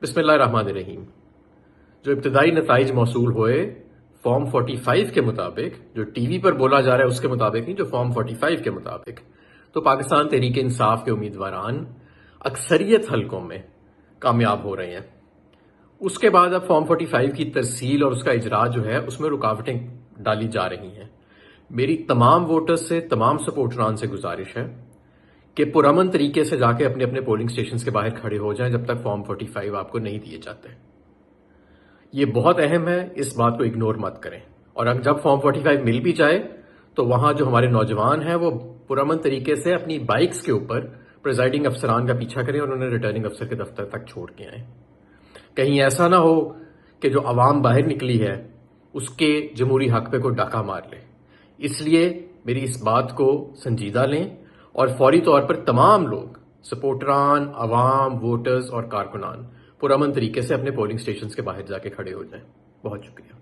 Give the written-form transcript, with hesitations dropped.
بسم اللہ الرحمن الرحیم۔ جو ابتدائی نتائج موصول ہوئے فارم 45 کے مطابق، جو ٹی وی پر بولا جا رہا ہے اس کے مطابق نہیں، جو فارم 45 کے مطابق، تو پاکستان تحریک انصاف کے امیدواران اکثریت حلقوں میں کامیاب ہو رہے ہیں۔ اس کے بعد اب فارم 45 کی ترسیل اور اس کا اجرا جو ہے اس میں رکاوٹیں ڈالی جا رہی ہیں۔ میری تمام ووٹرز سے، تمام سپورٹران سے گزارش ہے کہ پرامن طریقے سے جا کے اپنے اپنے پولنگ سٹیشنز کے باہر کھڑے ہو جائیں جب تک فارم 45 آپ کو نہیں دیے جاتے۔ یہ بہت اہم ہے، اس بات کو اگنور مت کریں۔ اور جب فارم 45 مل بھی جائے تو وہاں جو ہمارے نوجوان ہیں وہ پرامن طریقے سے اپنی بائکس کے اوپر پریزائڈنگ افسران کا پیچھا کریں اور انہیں ریٹرننگ افسر کے دفتر تک چھوڑ کے آئیں۔ کہیں ایسا نہ ہو کہ جو عوام باہر نکلی ہے اس کے جمہوری حق پہ کوئی ڈاکہ مار لے۔ اس لیے میری اس بات کو سنجیدہ لیں اور فوری طور پر تمام لوگ، سپورٹران، عوام، ووٹرز اور کارکنان پرامن طریقے سے اپنے پولنگ سٹیشنز کے باہر جا کے کھڑے ہو جائیں۔ بہت شکریہ۔